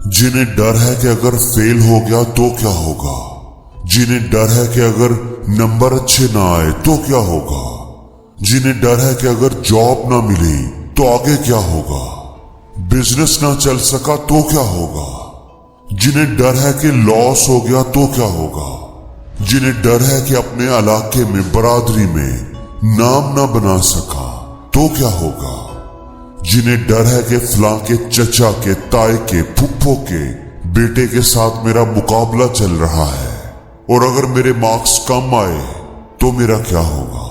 जिन्हें डर है कि अगर फेल हो गया तो क्या होगा, जिन्हें डर है कि अगर नंबर अच्छे ना आए तो क्या होगा, जिन्हें डर है कि अगर जॉब ना मिली तो आगे क्या होगा, बिजनेस ना चल सका तो क्या होगा, जिन्हें डर है कि लॉस हो गया तो क्या होगा, जिन्हें डर है कि अपने इलाके में बरादरी में नाम ना बना सका तो क्या होगा, जिन्हें डर है कि फलां के चचा के ताए के फुफ्फो के बेटे के साथ मेरा मुकाबला चल रहा है और अगर मेरे मार्क्स कम आए तो मेरा क्या होगा,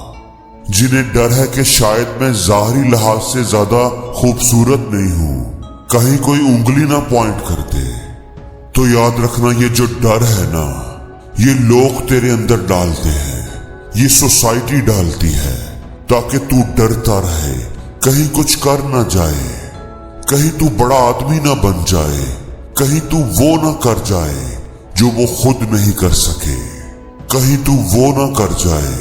जिन्हें डर है कि शायद मैं ज़ाहरी लिहाज से ज्यादा खूबसूरत नहीं हूं, कहीं कोई उंगली ना पॉइंट कर दे, तो याद रखना ये जो डर है ना, ये लोग तेरे अंदर डालते हैं, ये सोसाइटी डालती है ताकि तू डरता रहे, कहीं कुछ कर ना जाए, कहीं तू बड़ा आदमी ना बन जाए, कहीं तू वो ना कर जाए जो वो खुद नहीं कर सके, कहीं तू वो ना कर जाए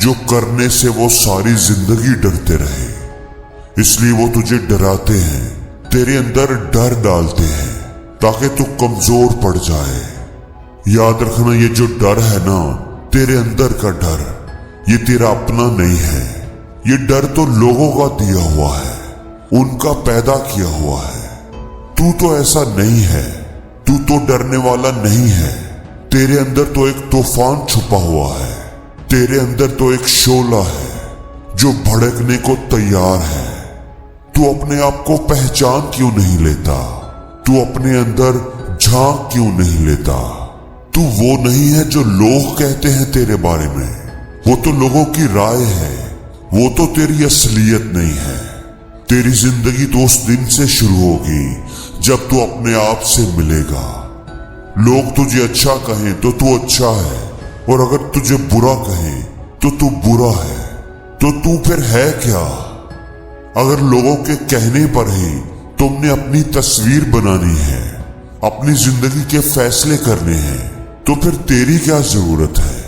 जो करने से वो सारी जिंदगी डरते रहे। इसलिए वो तुझे डराते हैं, तेरे अंदर डर डालते हैं ताकि तू कमजोर पड़ जाए। याद रखना ये जो डर है ना, तेरे अंदर का डर, ये तेरा अपना नहीं है, ये डर तो लोगों का दिया हुआ है, उनका पैदा किया हुआ है। तू तो ऐसा नहीं है, तू तो डरने वाला नहीं है, तेरे अंदर तो एक तूफान छुपा हुआ है, तेरे अंदर तो एक शोला है जो भड़कने को तैयार है। तू अपने आप को पहचान क्यों नहीं लेता, तू अपने अंदर झांक क्यों नहीं लेता। तू वो नहीं है जो लोग कहते हैं तेरे बारे में, वो तो लोगों की राय है, वो तो तेरी असलियत नहीं है। तेरी जिंदगी तो उस दिन से शुरू होगी जब तू अपने आप से मिलेगा। लोग तुझे अच्छा कहें तो तू अच्छा है, और अगर तुझे बुरा कहें तो तू बुरा है, तो तू फिर है क्या। अगर लोगों के कहने पर ही तुमने अपनी तस्वीर बनानी है, अपनी जिंदगी के फैसले करने हैं, तो फिर तेरी क्या जरूरत है।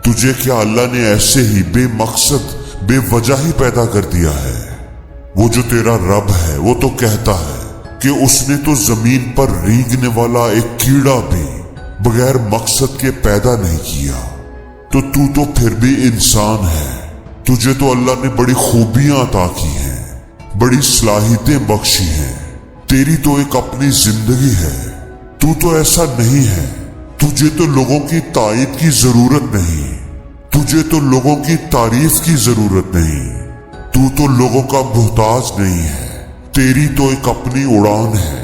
तुझे क्या अल्लाह ने ऐसे ही बेमकसद बेवजह ही पैदा कर दिया है। वो जो तेरा रब है वो तो कहता है कि उसने तो जमीन पर रेंगने वाला एक कीड़ा भी बगैर मकसद के पैदा नहीं किया, तो तू तो फिर भी इंसान है। तुझे तो अल्लाह ने बड़ी खूबियां अता की हैं, बड़ी सलाहियतें बख्शी हैं, तेरी तो एक अपनी जिंदगी है। तू तो ऐसा नहीं है, तुझे तो लोगों की तारीफ की जरूरत नहीं, तुझे तो लोगों की तारीफ की जरूरत नहीं, तू तो लोगों का मोहताज नहीं है, तेरी तो एक अपनी उड़ान है।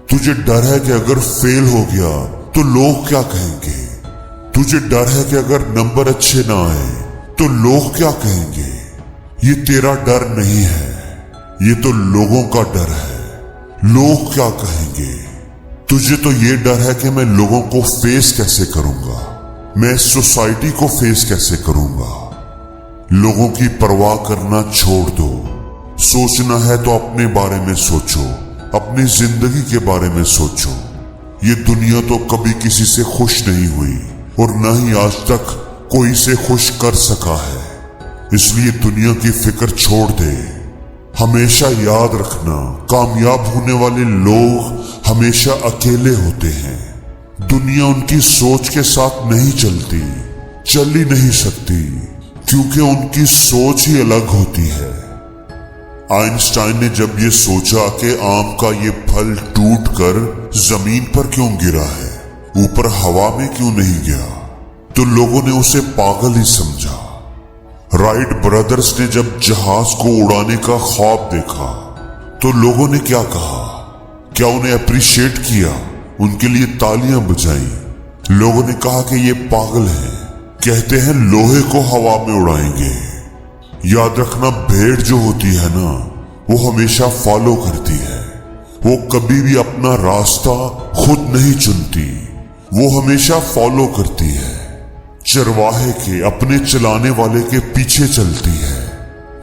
तुझे डर है कि अगर फेल हो गया तो लोग क्या कहेंगे, तुझे डर है कि अगर नंबर अच्छे ना आए तो लोग क्या कहेंगे। ये तेरा डर नहीं है, ये तो लोगों का डर है। लोग क्या कहेंगे। तुझे तो ये डर है कि मैं लोगों को फेस कैसे करूंगा, मैं सोसाइटी को फेस कैसे करूंगा। लोगों की परवाह करना छोड़ दो, सोचना है तो अपने बारे में सोचो, अपनी जिंदगी के बारे में सोचो। ये दुनिया तो कभी किसी से खुश नहीं हुई और न ही आज तक कोई से खुश कर सका है, इसलिए दुनिया की फिक्र छोड़ दे। हमेशा याद रखना, कामयाब होने वाले लोग हमेशा अकेले होते हैं। दुनिया उनकी सोच के साथ नहीं चलती, चल ही नहीं सकती, क्योंकि उनकी सोच ही अलग होती है। आइंस्टाइन ने जब ये सोचा कि आम का ये फल टूटकर जमीन पर क्यों गिरा है, ऊपर हवा में क्यों नहीं गया, तो लोगों ने उसे पागल ही समझा। राइट ब्रदर्स ने जब जहाज को उड़ाने का ख्वाब देखा तो लोगों ने क्या कहा, क्या उन्हें अप्रिशिएट किया, उनके लिए तालियां बजाई। लोगों ने कहा कि ये पागल है, कहते हैं लोहे को हवा में उड़ाएंगे। याद रखना, भेड़ जो होती है ना, वो हमेशा फॉलो करती है, वो कभी भी अपना रास्ता खुद नहीं चुनती, वो हमेशा फॉलो करती है। चरवाहे के अपने चलाने वाले के पीछे चलती है,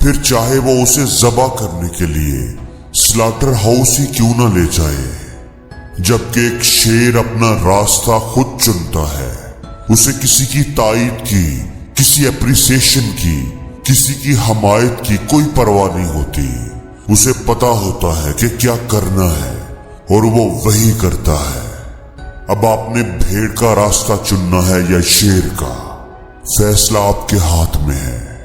फिर चाहे वो उसे ज़बा करने के लिए स्लॉटर हाउस ही क्यों ना ले जाए। जबकि एक शेर अपना रास्ता खुद चुनता है, उसे किसी की ताईद की, किसी एप्रिसिएशन की, किसी की हमायत की कोई परवाह नहीं होती। उसे पता होता है कि क्या करना है, اور وہ وہی کرتا ہے۔ اب آپ نے بھیڑ کا راستہ چننا ہے یا شیر کا، فیصلہ آپ کے ہاتھ میں ہے۔